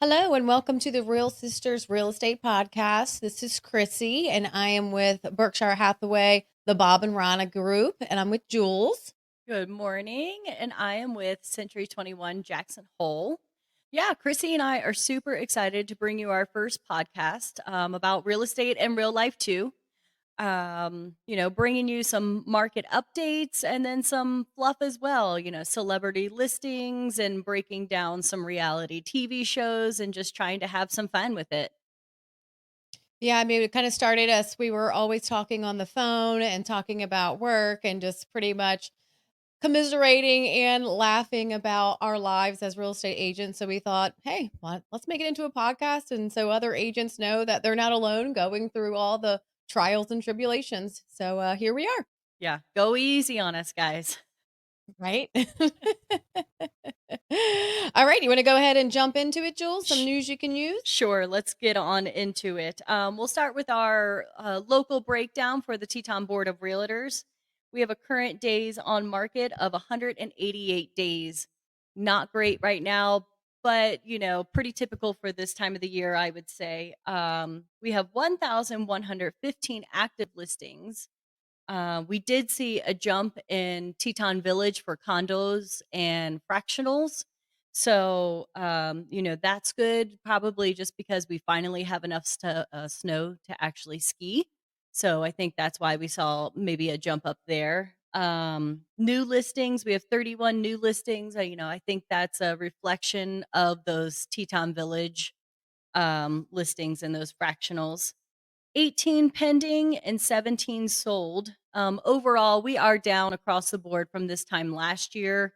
Hello and welcome to the Real Sisters Real Estate Podcast. This is Chrissy and I am with Berkshire Hathaway, the Bob and Rana Group, and I'm with Jules. Good morning, and I am with Century 21 Jackson Hole. Yeah, Chrissy and I are super excited to bring you our first podcast about real estate and real life too. Bringing you some market updates and then some fluff as well, celebrity listings and breaking down some reality TV shows and just trying to have some fun with it. Yeah, I mean, it kind of started us. We were always talking on the phone and talking about work and just pretty much commiserating and laughing about our lives as real estate agents. So we thought, hey, let's make it into a podcast. And so other agents know that they're not alone going through all the trials and tribulations. So here we are. Yeah, go easy on us, guys. Right? All right, you wanna go ahead and jump into it, Jules? Some Sh- news you can use? Sure, let's get on into it. We'll start with our local breakdown for the Teton Board of Realtors. We have a current days on market of 188 days. Not great right now, but pretty typical for this time of the year, I would say. We have 1,115 active listings. We did see a jump in Teton Village for condos and fractionals. So, that's good, probably just because we finally have enough snow to actually ski. So I think that's why we saw maybe a jump up there. New listings, we have 31 new listings. I think that's a reflection of those Teton Village listings and those fractionals. 18 pending and 17 sold. Overall, we are down across the board from this time last year,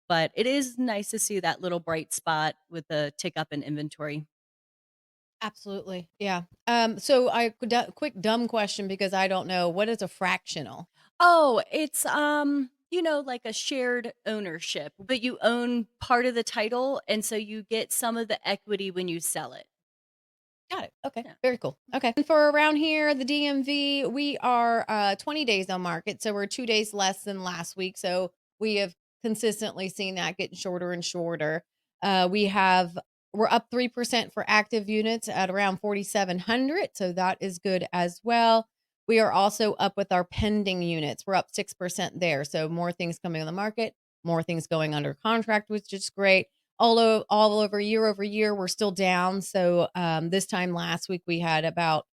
but it is nice to see that little bright spot with the tick up in inventory. Absolutely, yeah. So I could quick dumb question because I don't know, what is a fractional? Oh, it's like a shared ownership, but you own part of the title and so you get some of the equity when you sell it. Got it, okay, Yeah. very cool, okay. And for around here, the DMV, we are, 20 days on market, so we're 2 days less than last week, so we have consistently seen that getting shorter and shorter. We have we're up 3% for active units at around 4,700, so that is good as well. We are also up with our pending units. We're up 6% there, so more things coming on the market, more things going under contract, which is great. All over year, we're still down. So this time last week, we had about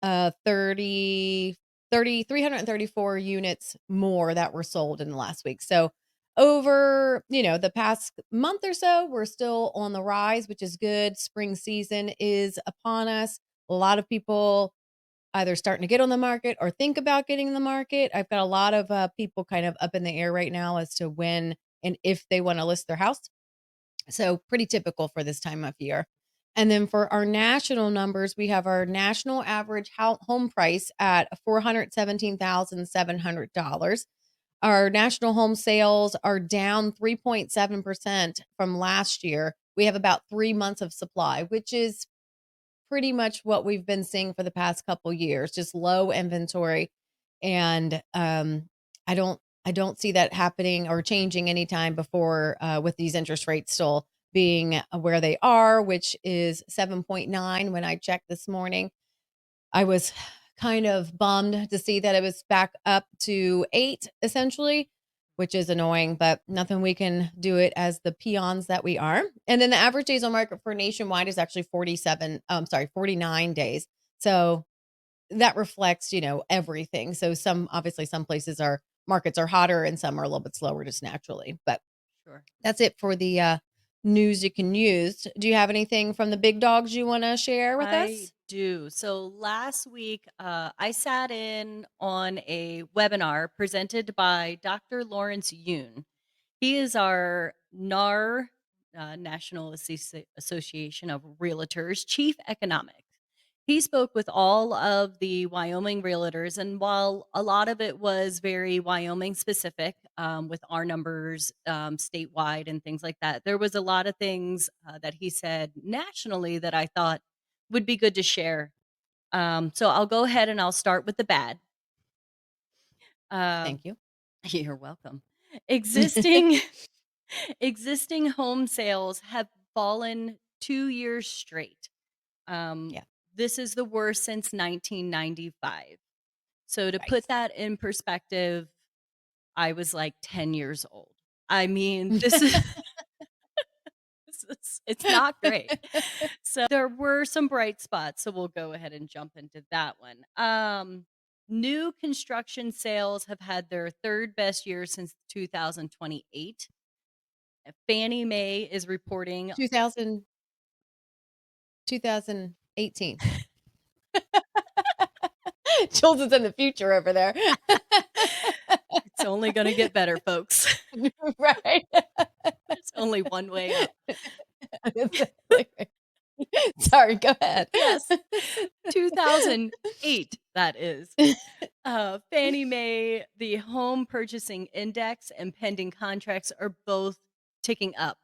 334 units more that were sold in the last week. So over, the past month or so, we're still on the rise, which is good. Spring season is upon us. A lot of people either starting to get on the market or think about getting in the market. I've got a lot of people kind of up in the air right now as to when and if they want to list their house. So pretty typical for this time of year. And then for our national numbers, we have our national average home price at $417,700. Our national home sales are down 3.7% from last year. We have about 3 months of supply, which is pretty much what we've been seeing for the past couple years, just low inventory. And I don't see that happening or changing anytime before with these interest rates still being where they are, which is 7.9 when I checked this morning. I was kind of bummed to see that it was back up to 8 essentially, which is annoying, but nothing we can do it as the peons that we are. And then the average days on market for nationwide is actually 49 days. So that reflects, everything. So obviously some places are markets are hotter and some are a little bit slower just naturally. But Sure. that's it for the news you can use. Do you have anything from the big dogs you want to share with I us? do. So last week, I sat in on a webinar presented by Dr. Lawrence Yoon. He is our NAR, National Association of Realtors, chief economic. He spoke with all of the Wyoming realtors, and while a lot of it was very Wyoming specific with our numbers statewide and things like that, there was a lot of things that he said nationally that I thought would be good to share. So I'll go ahead and I'll start with the bad. Um, Thank you. you're welcome. Existing existing home sales have fallen 2 years straight. Yeah, This is the worst since 1995. So to put yikes. that in perspective, I was like 10 years old. I mean, this is it's not great. So there were some bright spots, so we'll go ahead and jump into that one. New construction sales have had their third best year since 2028. Fannie Mae is reporting 2000 2018. Jules is in the future over there. it's only going to get better, folks. Right. There's only one way up. Exactly. Sorry, go ahead. Yes, 2008, that is. Fannie Mae, the home purchasing index, and pending contracts are both ticking up.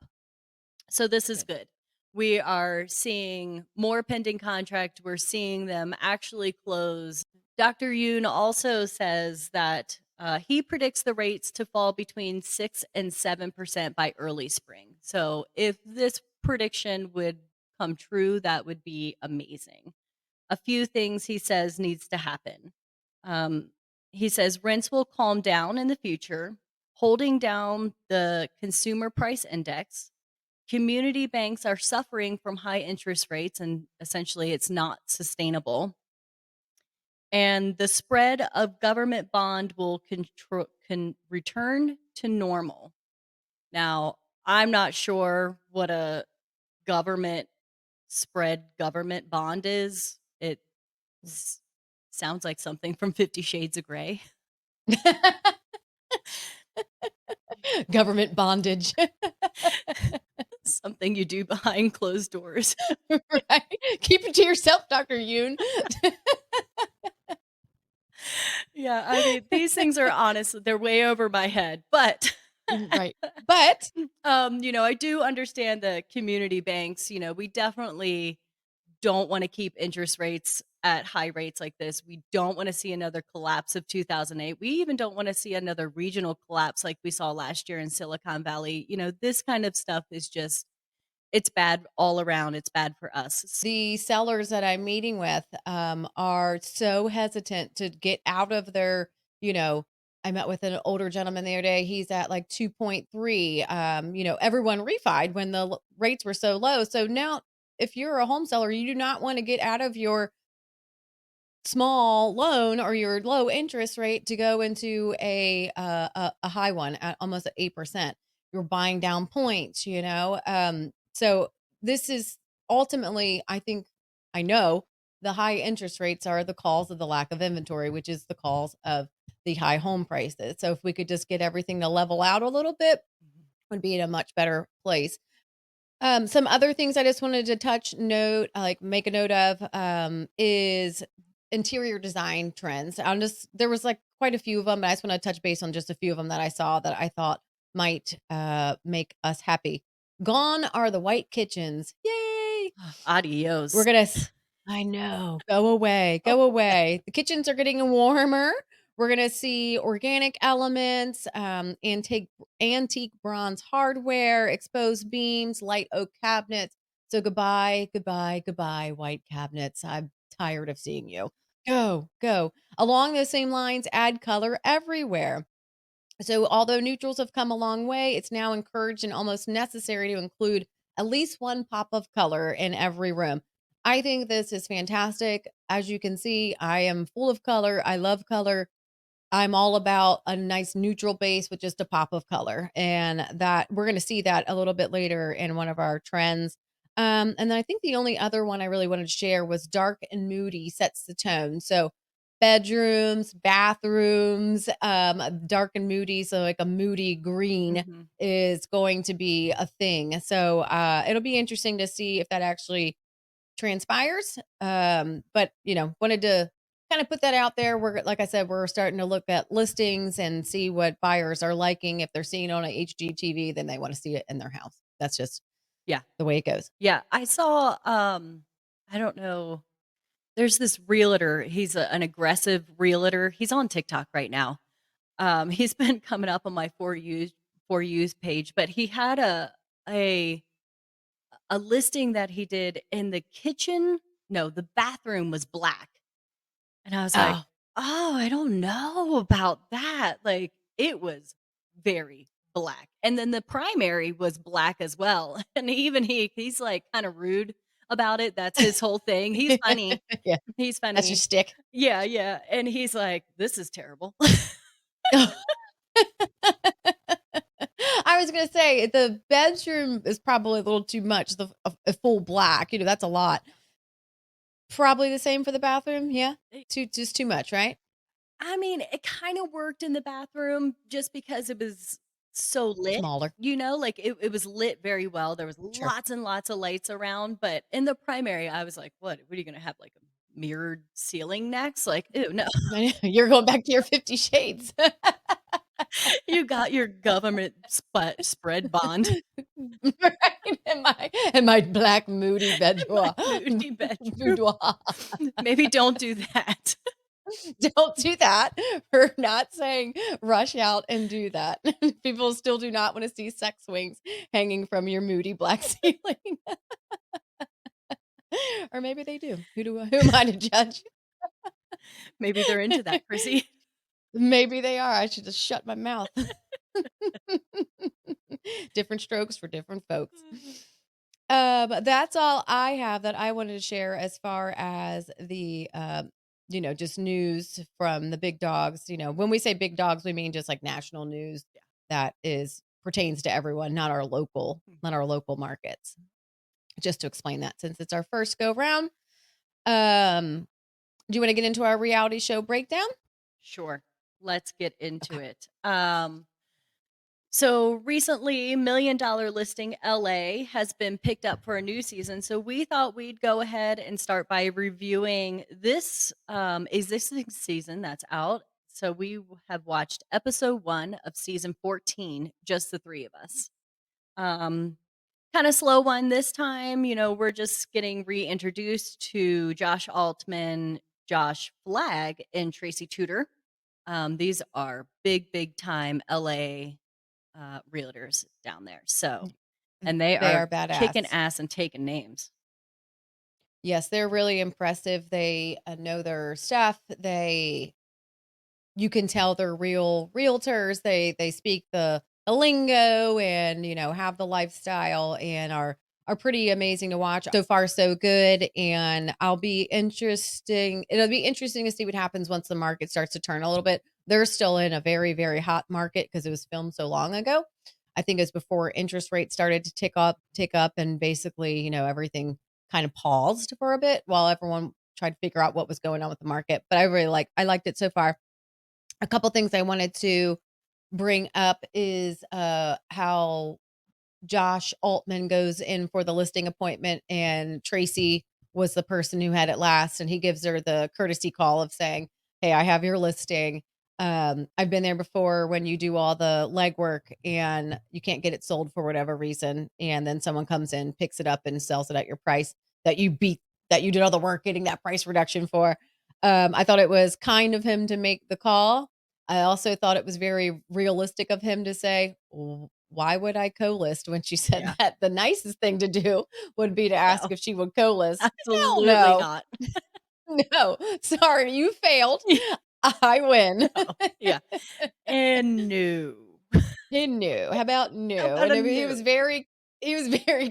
So this is Good. good. We are seeing more pending contract. We're seeing them actually close. Dr. Yoon also says that he predicts the rates to fall between 6 and 7% by early spring. So if this prediction would come true, that would be amazing. A few things he says needs to happen. Um, he says rents will calm down in the future, holding down the consumer price index. Community banks are suffering from high interest rates, and essentially it's not sustainable. And the spread of government bond will can return to normal. Now, I'm not sure what a government government bond is. It s- sounds like something from 50 Shades of Grey. Government bondage. Something you do behind closed doors. Right? Keep it to yourself, Dr. Yoon. Yeah, I mean, these things are honest, they're way over my head, but Right. But I do understand the community banks, we definitely don't want to keep interest rates at high rates like this. We don't want to see another collapse of 2008. We even don't want to see another regional collapse like we saw last year in Silicon Valley. This kind of stuff is just it's bad all around. It's bad for us. the sellers that I'm meeting with are so hesitant to get out of their, you know, I met with an older gentleman the other day. He's at like 2.3. Everyone refied when the rates were so low. So now, if you're a home seller, you do not want to get out of your small loan or your low interest rate to go into a high one at almost at 8%. You're buying down points, you know. So this is ultimately, I know the high interest rates are the cause of the lack of inventory, which is the cause of the high home prices. So if we could just get everything to level out a little bit, would be in a much better place. Some other things I just wanted to make a note of, is interior design trends. There was like quite a few of them, but I just want to touch base on just a few of them that I saw that I thought might make us happy. Gone are the white kitchens. Yay! We're Adios. gonna s I know. Go away, go away. The kitchens are getting warmer. We're gonna see organic elements, antique bronze hardware, exposed beams, light oak cabinets. So goodbye, goodbye, goodbye, white cabinets. I'm tired of seeing you. Go, go. Along those same lines, add color everywhere. So, although neutrals have come a long way, it's now encouraged and almost necessary to include at least one pop of color in every room. I think this is fantastic. As you can see, I am full of color. I love color. I'm all about a nice neutral base with just a pop of color. And that we're going to see that a little bit later in one of our trends. And then I think the only other one I really wanted to share was dark and moody sets the tone. So bedrooms, bathrooms, dark and moody. So like a moody green Mhm. is going to be a thing. So it'll be interesting to see if that actually transpires. But wanted to kind of put that out there. Like I said, we're starting to look at listings and see what buyers are liking. If they're seeing it on a HGTV, then they want to see it in their house. That's just Yeah. the way it goes. Yeah. I saw, I don't know. There's this realtor. He's an aggressive realtor. He's on TikTok right now. He's been coming up on my for you page, but he had a a listing that he did in the kitchen. No, the bathroom was black. And I was like, Oh, "Oh, I don't know about that." Like, it was very black. And then the primary was black as well. And even he's, like, kinda rude about it. That's his whole thing. He's funny. yeah, He's that's your funny. stick. Yeah, yeah. And he's like, "This is terrible." I was gonna say the bedroom is probably a little too much, a full black, that's a lot. Probably the same for the bathroom, yeah? Just too much, right? I mean, it kinda worked in the bathroom just because it was so lit, Smaller. like, it was lit very well, there was Sure. lots and lots of lights around, but in the primary, I was like, What are you gonna have, like, a mirrored ceiling next?" Like, "Ew, no." You're going back to your 50 Shades. You got your government spread bond. Right, in my black moody My bedroom. moody bedroom. Boudoir. Maybe don't do that. Don't do that. We're not saying rush out and do that. People still do not wanna see sex swings hanging from your moody black ceiling. Or maybe they do. Who am I to judge? Maybe they're into that, Chrissy. Maybe they are. I should just shut my mouth. Different strokes for different folks. That's all I have that I wanted to share as far as the, just news from the big dogs. When we say big dogs, we mean just like national news Yeah. that is pertains to everyone, not Mhm. our local markets. Just to explain that since it's our first go round. Um, do you want to get into our reality show breakdown? Sure. Let's get into Okay. it. So recently, Million Dollar Listing LA has been picked up for a new season. So we thought we'd go ahead and start by reviewing this existing season that's out. So have watched episode 1 of season 14, just the three of us. Um, Kind of slow one this time. We're just getting reintroduced to Josh Altman, Josh Flagg, and Tracy Tudor. These are big, big time LA realtors down there. And they They are are kicking badass. ass and taking names. Yes, they're really impressive. They know their stuff. You can tell they're real realtors. They speak the lingo and, have the lifestyle and are pretty amazing to watch. So far so good, and it'll be interesting to see what happens once the market starts to turn a little bit. They're still in a very, very hot market because it was filmed so long ago. I think it was before interest rates started to tick up, and basically, everything kind of paused for a bit while everyone tried to figure out what was going on with the market. But I liked it so far. A couple things I wanted to bring up is how Josh Altman goes in for the listing appointment, and Tracy was the person who had it last, and he gives her the courtesy call of saying, "Hey, I have your listing. I've been there before when you do all the legwork and you can't get it sold for whatever reason, and then someone comes in, picks it up, and sells it at your price that you beat that you did all the work getting that price reduction for." I thought it was kind of him to make the call. I also thought it was very realistic of him to say, why would I co-list when she said Yeah. that the nicest thing to do would be to ask No, if she would co-list? Hell absolutely no. not. No. Sorry, you failed. I win. No. Yeah. And no. He knew. How about How no? about And a he no? was very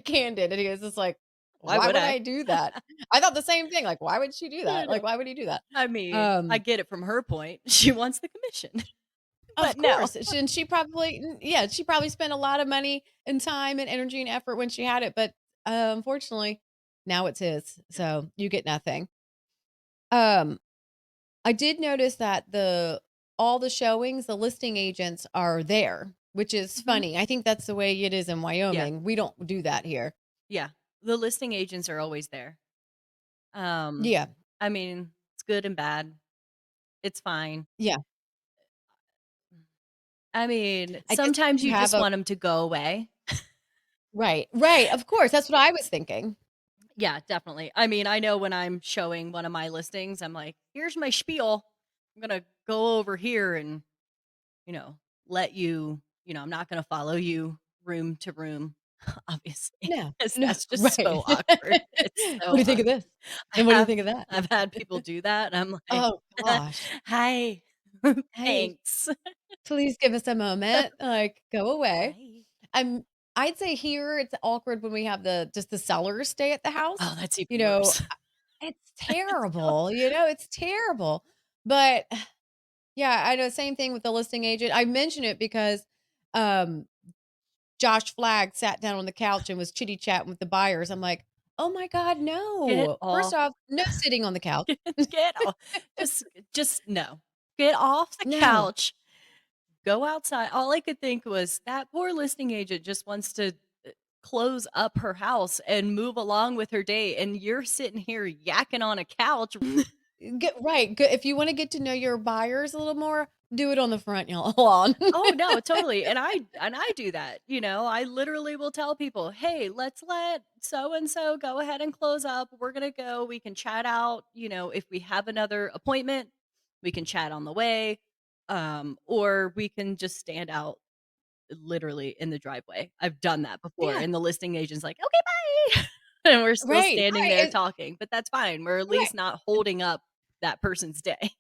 candid, and he was just like, Why "Why would would I? I do that?" I thought the same thing, like, "Why would she do You that? Like, know, why would he do that?" I mean, I Um get it from her point. She wants the commission. Of But no. course, and she probably yeah, she probably spent a lot of money and time and energy and effort when she had it, but, unfortunately, now it's his, Yeah. so you get nothing. Um, I did notice that the all the showings, the listing agents are there, which is Mhm. funny. I think that's the way it is in Yeah. Wyoming. We don't do that here. Yeah. The listing agents are always there. Um, Yeah, I mean, it's good and bad. It's fine. yeah. I mean, I guess sometimes you you have just a want them to go away. right, right, of course, that's what I was thinking. Yeah, definitely. I mean, I know when I'm showing one of my listings, I'm like, here's my spiel. I'm going to go over here and, you know, let you, I'm not going to follow you room to room. obviously, No, 'cause no, that's just right. so awkward. It's What so do you think of awkward. this? I And what do you have think of that? I've had people do that, and I'm like, Oh gosh. "Hi. "Hey, Thanks." please give us a moment, like, go away." "Hi." I'm I'd say here it's awkward when we have the sellers stay at the house, Oh, that's you even know, worse. it's It's so terrible, it's terrible, but yeah, I know same thing with the listing agent. I mention it because, um, Josh Flagg sat down on the couch and was chitty chatting with the buyers. I'm like, "Oh my god, get no. First off. off, no sitting on the couch." Get off. Just no. Get off the No. couch. Go outside. All I could think was that poor listing agent just wants to close up her house and move along with her day, and you're sitting here yakking on a couch. Get right, good if you wanna get to know your buyers a little more, do it on the front lawn. Oh, no, totally, and I do that, I literally will tell people, "Hey, let's let so and so go ahead and close up. We're gonna go. We can chat out, if we have another appointment, we can chat on the way, or we can just stand out literally in the driveway." I've done that before, Yeah, and the listing agent's like, "Okay, bye." And we're still right, standing right, there and talking, but that's fine. We're at right. least not holding up that person's day.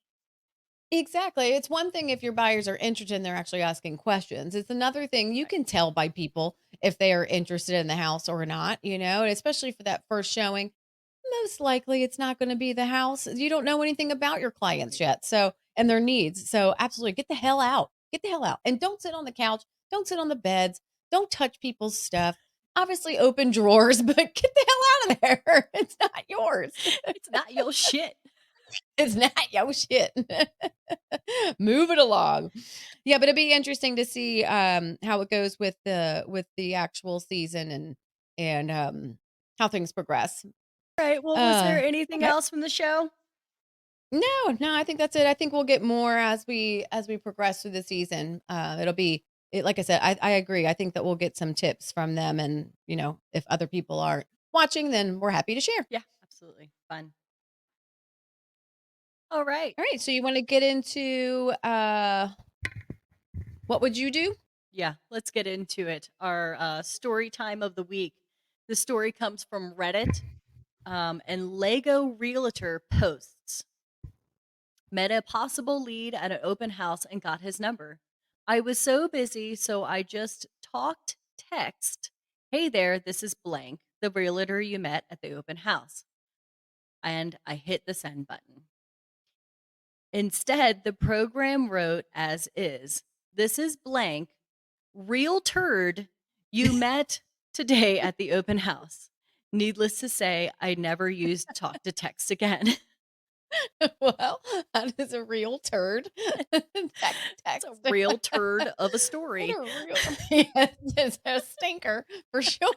Exactly. It's one thing if your buyers are interested and they're actually asking questions. It's another thing you Right. can tell by people if they are interested in the house or not, and especially for that first showing. Most likely it's not going to be the house. You don't know anything about your clients Right. yet. So, and their needs. So, absolutely get the hell out. Get the hell out. And don't sit on the couch. Don't sit on the beds. Don't touch people's stuff. Obviously, open drawers, but get the hell out of there. It's not yours. It's not your shit. It's not your shit. Move it along. Yeah, but it'd be interesting to see how it goes with the actual season and how things progress. Right, well, was Uh there anything okay. else from the show? No, no, I think that's it. I think we'll get more as we progress through the season. It'll be like I said, I agree. I think that we'll get some tips from them and, if other people are watching, then we're happy to share. Yeah, absolutely. Fun. All right. All right, so you want to get into what would you do? Yeah, let's get into it. Our story time of the week. The story comes from Reddit, and Lego Realtor posts. Met a possible lead at an open house and got his number. I was so busy, so I just talked text. Hey there, this is blank, the realtor you met at the open house. And I hit the send button. Instead, the program wrote as is. This is blank, real turd you met today at the open house. Needless to say, I never used talk to text again. Well, that is a real turd. It's a Text. real turd of a What story. a real yes, it's a stinker for sure.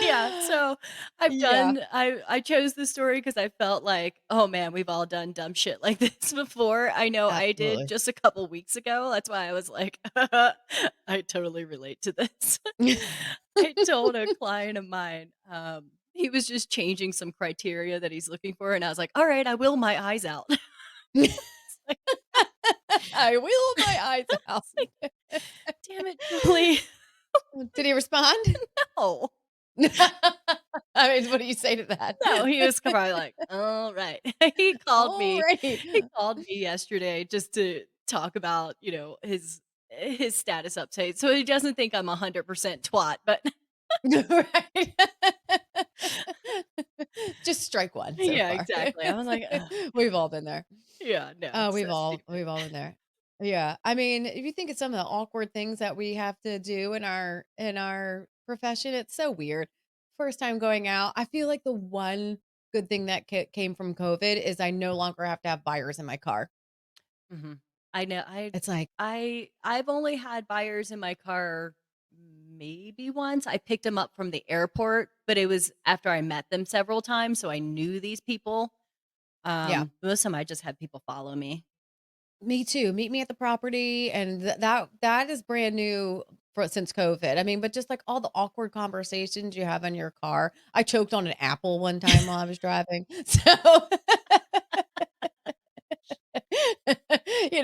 Yeah, so Yeah, I chose this story because I felt like, "Oh, man, we've all done dumb shit like this before." I know I did absolutely. just a couple weeks ago, that's why I was like, "I totally relate to this." I told a client of mine, he was just changing some criteria that he's looking for, and I was like, "Alright, I will my eyes out." It's like, I will my eyes out. it's like, "Damn it, Julie." Did he respond? No. I mean, what do you say to that? No, he was probably like, "Alright." He called All me right. he called me yesterday just to talk about, his status update, so he doesn't think I'm 100% twat, but Right. Just strike one so yeah, far. exactly. I was like, "Ugh." We've all been there. Yeah, no, Oh, it's so stupid. we've all been there. Yeah. I mean, if you think of some of the awkward things that we have to do in our profession, it's so weird. First time going out, I feel like the one good thing that came from COVID is I no longer have to have buyers in my car. Mhm. I know It's like, I've only had buyers in my car maybe once. I picked them up from the airport, but it was after I met them several times, so I knew these people. yeah, Most of the time I just had people follow me. me too. Meet me at the property, and that is brand new for since COVID. I mean, but just like all the awkward conversations you have in your car. I choked on an apple one time while I was driving, so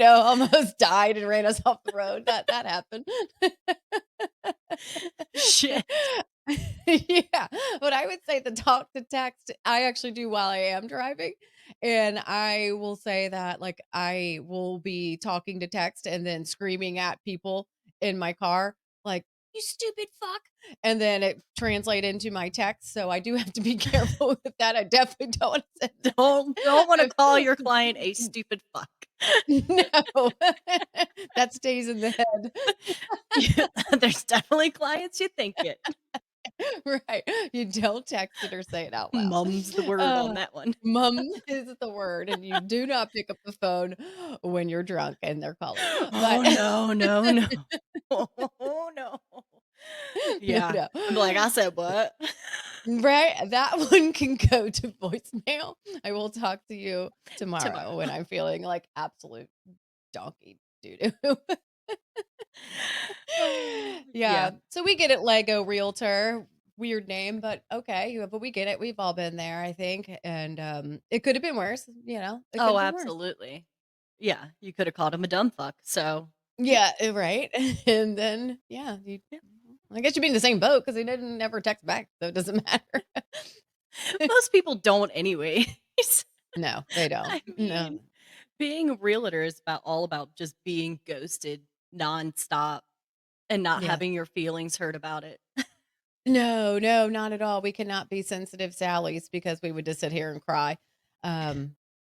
almost died and ran us off the road. That happened. Shit. Yeah, but I would say the talk to text, I actually do while I am driving, and I will say that, like, I will be talking to text and then screaming at people in my car, like, "You stupid fuck," and then it translate into my text, so I do have to be careful with that. I definitely don't wanna send Don't wanna that. call your client a stupid fuck. No, that stays in the head. Yeah, there's definitely clients you think it. Right. You don't text it or say it out loud. Mum's the word Uh, on that one. Mum is the word, and you do not pick up the phone when you're drunk and they're calling. But Oh, no, no, no. Oh, no. no, Yeah. no. I'm like, "I said what?" Right? That one can go to voicemail. I will talk to you tomorrow when Tomorrow. I'm feeling like absolute donkey doo-doo. Yeah. Yeah. So we get it, Lego Realtor. Weird name, but okay. But we get it. We've all been there, I think. And it could have been worse, it could Oh, have been worse. absolutely. Yeah, you coulda called him a dumb fuck, so Yeah, right. And then yeah, you yeah. I guess you'd be in the same boat because he didn't never text back, so it doesn't matter. Most people don't anyways. No, they don't. I No. mean, being a realtor is all about just being ghosted nonstop and not Yeah. having your feelings hurt about it. No, no, not at all. We cannot be sensitive Sallys because we would just sit here and cry. Um,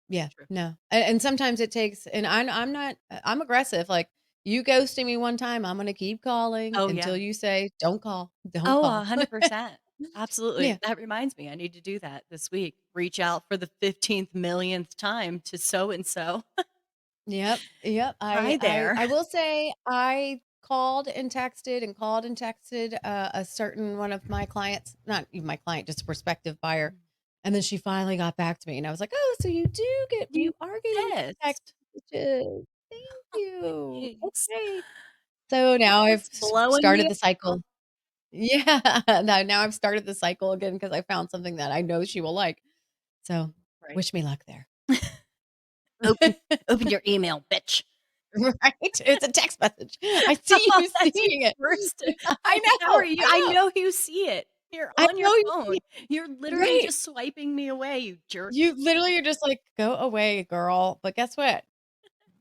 yeah, True. no. And sometimes it takes and I'm not I'm aggressive. Like you ghosting me one time, I'm gonna keep calling Oh, until yeah. you say, "Don't call, don't Oh, call." 100%. Absolutely. Yeah. That reminds me, I need to do that this week. Reach out for the 15th millionth time to so and so. Yep, yep. Hi there. I will say I called and texted, a certain one of my clients, not even my client, just a prospective buyer, and then she finally got back to me, and I was like, "Oh, so You you are getting text pissed. messages. Thank Oh, you. thanks. Okay." So now I've Just blowing me started the off. cycle. Yeah, now I've started the cycle again because I found something that I know she will like. So, Right. wish me luck there. Open open your email, bitch. Right? It's a text message. I see Oh, you that's even seeing it. worse. I How are know, you? I I know, know you see it. You're I on your know you see phone. it. You're literally Right. just swiping me away, you jerk. You literally are just like, "Go away, girl." But guess what?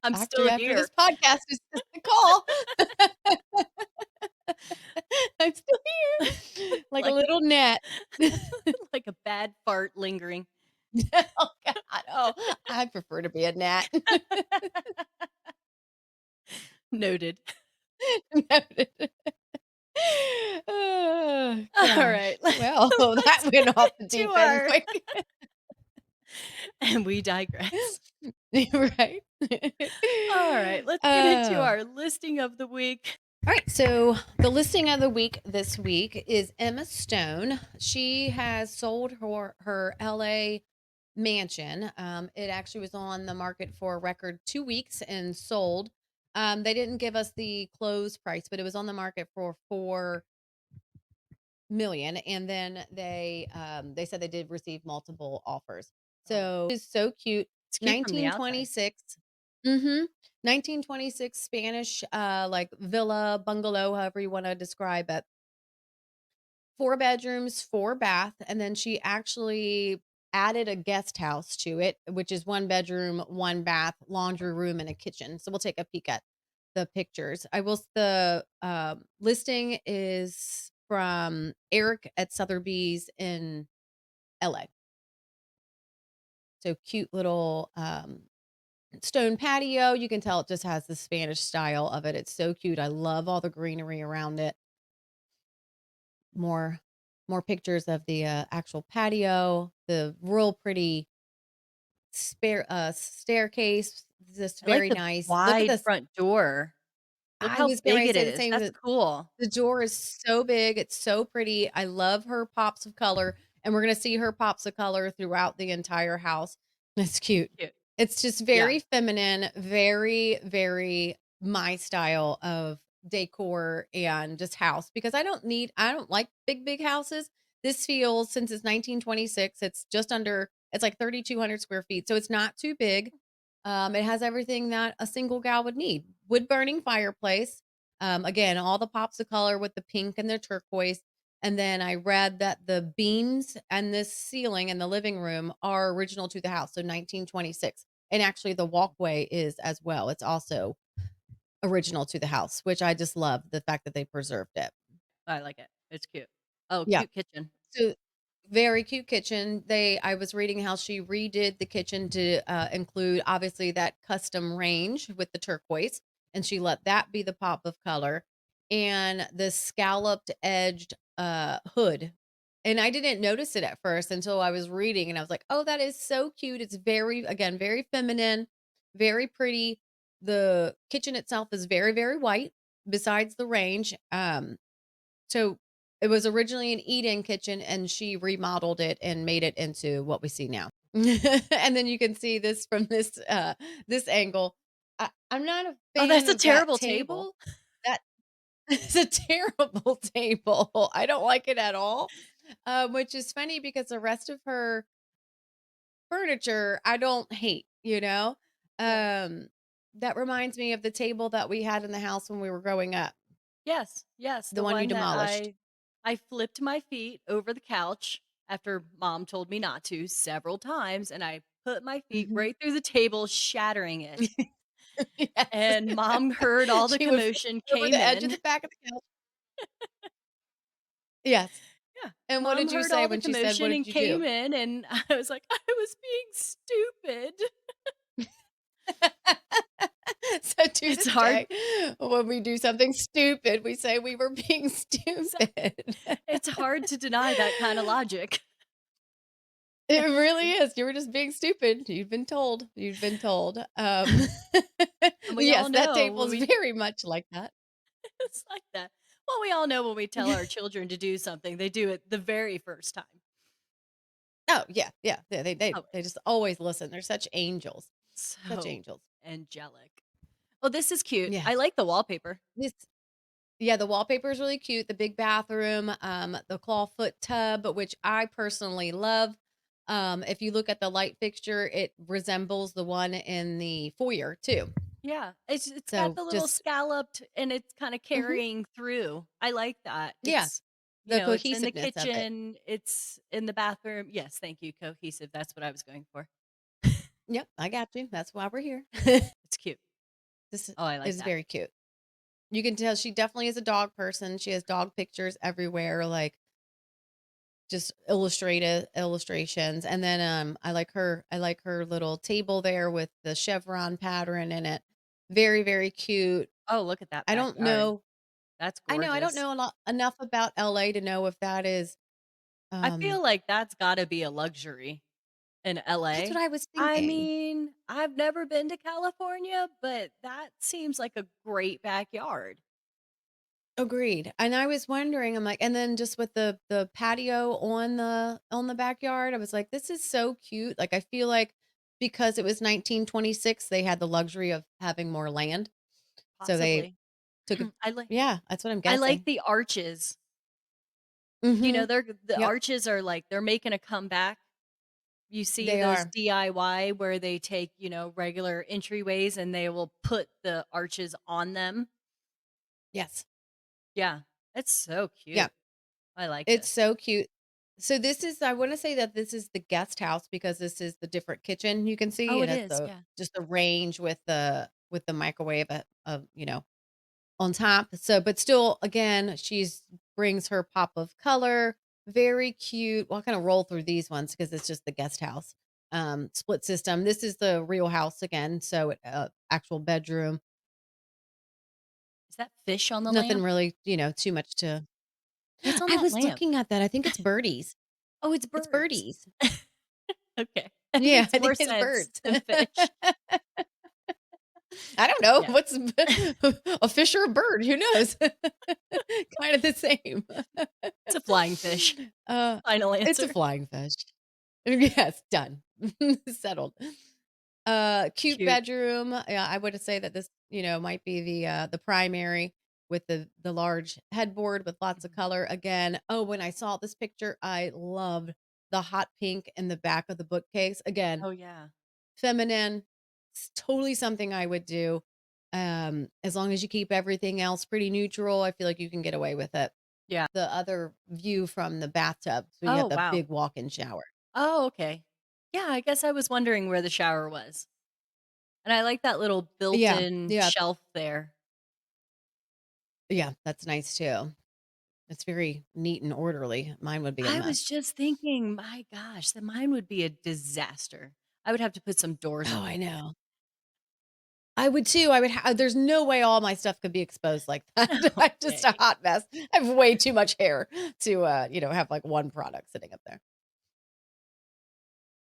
I'm still After this here. podcast is just a call. I'm still here like a Like little gnat. like a bad fart lingering. Oh god, oh, I prefer to be a gnat. Noted. Noted. Oh, Alright. gosh. Well, that Let's get went off the into deep end our quick. and we digress. Right? Alright, let's get into Oh. our listing of the week. All right, so the listing of the week this week is Emma Stone. She has sold her LA mansion. It actually was on the market for a record 2 weeks and sold. They didn't give us the close price, but it was on the market for 4 million, and then they said they did receive multiple offers. Oh, So it's so cute. it's cute from the outside. 1926. Mm-hmm. 1926 Spanish like villa, bungalow, however you want to describe it. 4 bedrooms, 4 bath, and then she actually added a guest house to it, which is 1 bedroom, 1 bath, laundry room, and a kitchen. So we'll take a peek at the pictures. The listing is from Eric at Sotheby's in LA. So cute little stone patio. You can tell it just has the Spanish style of it. It's so cute. I love all the greenery around it. More more pictures of the actual patio, the real pretty staircase, just I like very the nice. Look at wide this. front door. Look I how was getting big ready to it say the is. same. That's cool. The door is so big, it's so pretty. I love her pops of color, and we're gonna see her pops of color throughout the entire house. It's cute. Cute. It's just Yeah. very feminine, very, very my style of decor and just house because I don't like big, big houses. This feels since it's 1926, it's like 3,200 square feet. So it's not too big. It has everything that a single gal would need. Wood burning fireplace. Again, all the pops of color with the pink and the turquoise. And then I read that the beams and this ceiling in the living room are original to the house, so 1926. And actually, the walkway is as well. It's also original to the house, which I just love the fact that they preserved it. I like it. It's cute. Oh, Yeah. cute kitchen. So very cute kitchen. I was reading how she redid the kitchen to include obviously that custom range with the turquoise, and she let that be the pop of color, and the scalloped edged hood. And I didn't notice it at first until I was reading, and I was like, "Oh, that is so cute." It's very, again, very feminine, very pretty. The kitchen itself is very, very white. Besides the range, so it was originally an eat-in kitchen, and she remodeled it and made it into what we see now. And then you can see this from this angle. I'm not a Oh, fan that's a of that terrible table. table? That is a terrible table. I don't like it at all, which is funny because the rest of her furniture I don't hate, you know? Yes. Um, that reminds me of the table that we had in the house when we were growing up, Yes, yes, the the one you one that demolished. I flipped my feet over the couch after mom told me not to several times, and I put my feet Mhm. right through the table, shattering it. Yes. And mom heard all the She would flip commotion, over came the edge of in. the back of the couch. Yes. Yeah, And what mom did you heard say all the when she said, "What commotion did and you came do?" in, and I was like, "I was being stupid." So to It's this hard day, when we do something stupid, we say we were being so stupid. it's hard to deny that kinda logic. It really is. You were just being stupid. You've been told. You've been told. And we all Yes, that know table when is we very much like that. it's like that. Well, we all know when we tell our children to do something, they do it the very first time. Oh, yeah, yeah. They Always. just always listen. They're such angels. Such So angels. angelic. Oh, this is cute. I Yes. like the wallpaper. This Yeah, the wallpaper is really cute, the big bathroom, the clawfoot tub, which I personally love. If you look at the light fixture, it resembles the one in the foyer too. Yeah, it's got So the little just scalloped and it's kinda Mhm. carrying through. I like that. Yeah, the It's in the cohesiveness of it. kitchen, it's in the bathroom. Yes, thank you, cohesive, that's what I was going for. Yep, I got you. That's why we're here. It's cute. This Oh, I like is that. very cute. You can tell she definitely is a dog person. She has dog pictures everywhere, like just illustrated illustrations, and then, I like her little table there with the chevron pattern in it. Very, very cute. Oh, look at that I don't backyard. know That's I don't gorgeous. know a lot enough about LA to know if that is, I feel um like that's gotta be a luxury in that's what LA. I was I thinking. mean, I've never been to California, but that seems like a great backyard. Agreed, and I was wondering, I'm like and then just with the patio on the backyard, I was like, "This is so cute." Like, I feel like because it was 1926, they had the luxury of having more land, so they Possibly. took a I like Yeah, that's what I'm I like guessing. the arches. Mhm. The Yep, arches are like they're making a comeback. You see they those are. DIY where they take, regular entryways and they will put the arches on them. Yes. Yeah, it's so Yeah, cute. I like it's this. so cute. So this is I wanna say that this is the guest house because this is the different kitchen you can see, Oh, and it it's is, yeah. just the range with the microwave, on top. So, but still, again, she's brings her pop of color. Very cute. Well, I'll kind of roll through these ones because it's just the guest house. Split system. This is the real house again. So, actual bedroom. Is that fish on the Nothing lamp? really, too much to. What's on I that was lamp? looking at that. I think it's birdies. Oh, it's It's birds. birdies. Okay. That Yeah, makes I more think it's sense birds. than fish. I don't know Yeah. what's a fish or a bird. Who knows? Kind of the same. It's a flying fish. uh, Final it's a answer. flying fish. Yes, done. Settled. Cute Cute. bedroom. Yeah, I would say that this, might be the primary with the large headboard with lots of Mhm. color. Again, oh, when I saw this picture, I loved the hot pink in the back of the bookcase. Again, Oh, yeah. feminine. It's totally something I would do. As long as you keep everything else pretty neutral, I feel like you can get away with it. Yeah. The other view from the bathtub, so you Oh, have the wow. big walk-in shower. Oh, okay. Yeah, I guess I was wondering where the shower was. And I like that little Yeah, built-in yeah, shelf there. yeah, that's nice too. It's very neat and orderly. Mine would be a I mess. was just thinking, my gosh, that mine would be a disaster. I would have to put some doors Oh, on I it. know. I would too. There's no way all my stuff could be exposed like that. No I'm just a way. hot mess. I have way too much hair to, have, like, one product sitting up there.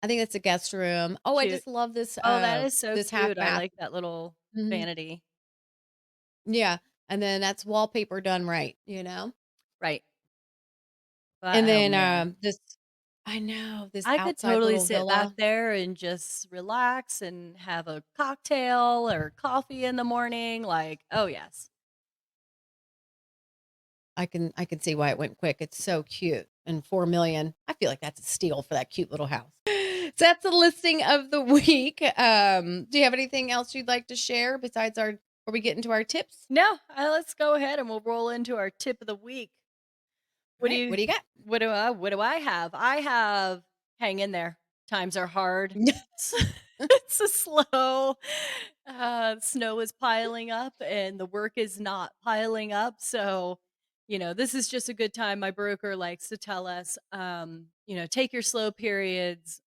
I think it's a guest room. Oh, I Cute. just love this, Oh, that is so this half cute. I bath. like that little Mhm. vanity. Yeah, and then that's wallpaper done right, you know? Right. But, And oh, then, man. I know, this I could outside totally little sit back villa. there and just relax and have a cocktail or coffee in the morning, like, oh, yes. I can see why it went quick. It's so cute, and 4,000,000, I feel like that's a steal for that cute little house. So that's the listing of the week. Do you have anything else you'd like to share besides our before we get into our tips? No, let's go ahead and we'll roll into our tip of the week. All What do right, what you do you got? what do I have? I have hang in there. Times are hard. It's a slow snow is piling up and the work is not piling up. So, this is just a good time. My broker likes to tell us, take your slow periods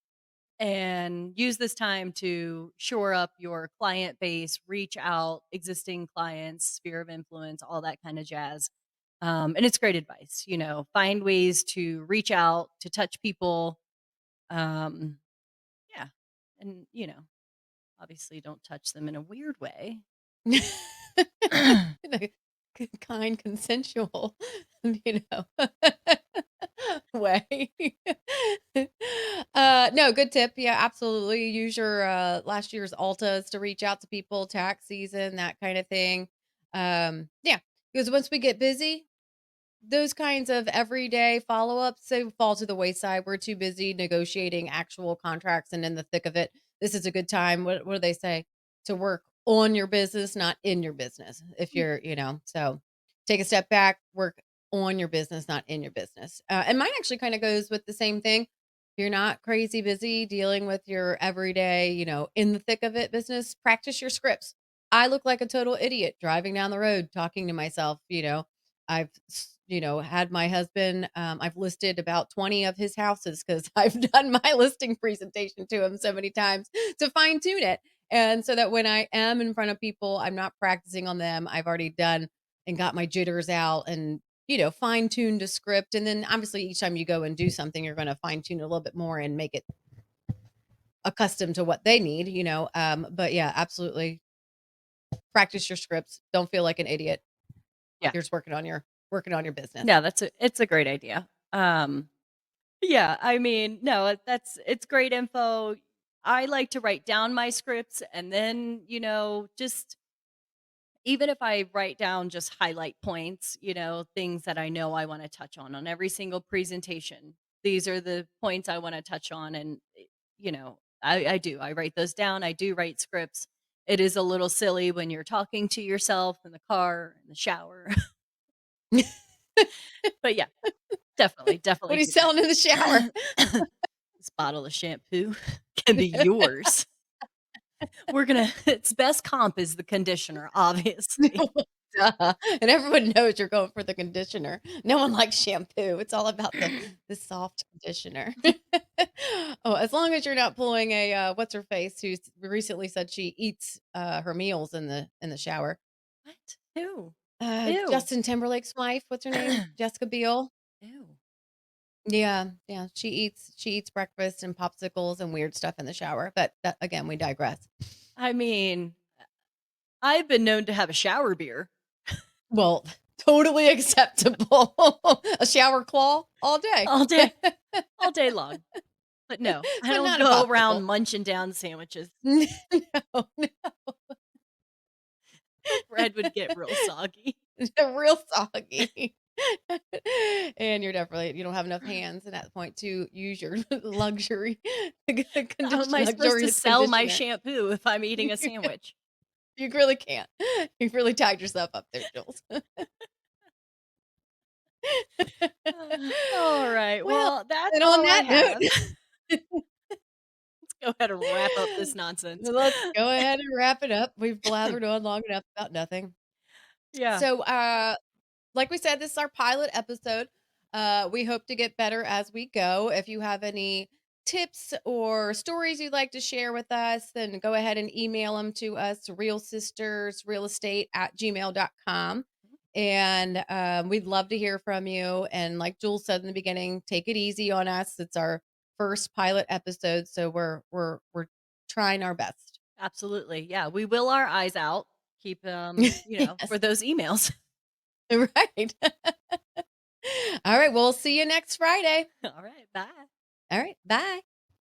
and use this time to shore up your client base, reach out, existing clients, sphere of influence, all that kind of jazz. And it's great advice, find ways to reach out, to touch people. Um, yeah. And, obviously don't touch them in a weird way. In a kind, consensual, you know, way. No, good tip. Yeah, absolutely. Use your last year's Altas to reach out to people, tax season, that kind of thing. Yeah, because once we get busy, those kinds of everyday follow-ups, they fall to the wayside. We're too busy negotiating actual contracts and in the thick of it. This is a good time. What do they say? To work on your business, not in your business. If you're, so take a step back, work on your business, not in your business. And mine actually kind of goes with the same thing. If you're not crazy busy dealing with your everyday, in the thick of it business, practice your scripts. I look like a total idiot driving down the road talking to myself. Had my husband, I've listed about 20 of his houses because I've done my listing presentation to him so many times to fine tune it. And so that when I am in front of people, I'm not practicing on them. I've already done and got my jitters out and, fine tuned a script. And then obviously each time you go and do something, you're going to fine tune a little bit more and make it accustomed to what they need, But yeah, absolutely practice your scripts. Don't feel like an idiot. Yeah. You're just working on your business. Yeah, it's a great idea. Yeah, I mean, no, it's great info. I like to write down my scripts and then, just even if I write down just highlight points, things that I know I want to touch on every single presentation. These are the points I want to touch on. And, I do. I write those down. I do write scripts. It is a little silly when you're talking to yourself in the car, in the shower. But yeah, definitely, What definitely are you do selling in the shower? that. This bottle of shampoo can be yours. We're gonna its best comp is the conditioner, obviously. Duh, and everyone knows you're going for the conditioner. No one likes shampoo. It's all about the soft conditioner. Oh, as long as you're not pulling a, what's her face, who's recently said she eats, her meals in the shower. What? Who? Ew. Justin Timberlake's wife, what's her name? Jessica Biel? Ew. Yeah, yeah, she eats breakfast and popsicles and weird stuff in the shower, but that again, we digress. I mean, I've been known to have a shower beer Well, totally acceptable. A shower claw all day. all day all day long. But no, I But don't not a go popsicle. around munching down sandwiches. No, no, The bread would get real soggy. real soggy. And you don't have enough hands at that point to use your luxury How am I supposed to luxurious sell my conditioner. shampoo if I'm eating a sandwich? You really can't. You really tied yourself up there, Jules. All right. Well, Well, that's and on all I that have. note, Let's go ahead and wrap up this nonsense. let's go ahead and wrap it up. We've blabbered on long enough about nothing. Yeah, So, like we said, this is our pilot episode. We hope to get better as we go. If you have any tips or stories you'd like to share with us, then go ahead and email them to us, realsistersrealestate@gmail.com. And we'd love to hear from you. And like Jules said in the beginning, take it easy on us. It's our first pilot episode, so we're trying our best. absolutely. Yeah, we will our eyes out. Keep Yes, for those emails. right. All right, we'll see you next Friday. All right. Bye. All right, bye.